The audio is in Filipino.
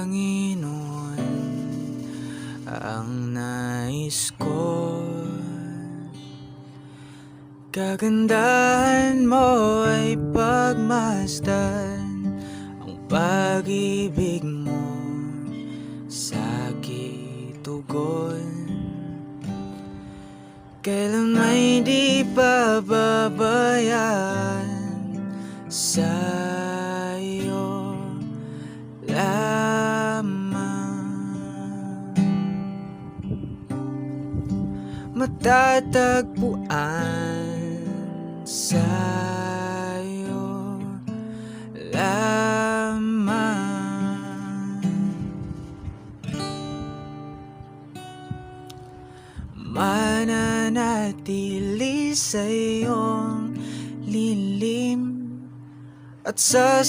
Panginoon, ang nais ko. Kagandahan mo ay pagmasdan, ang pag-ibig mo sa'kin tugon. Kailan may di pababayaan sa'yo lamang. Matatagpuan sa'yo lamang. Mananatili sa iyong lilim at sa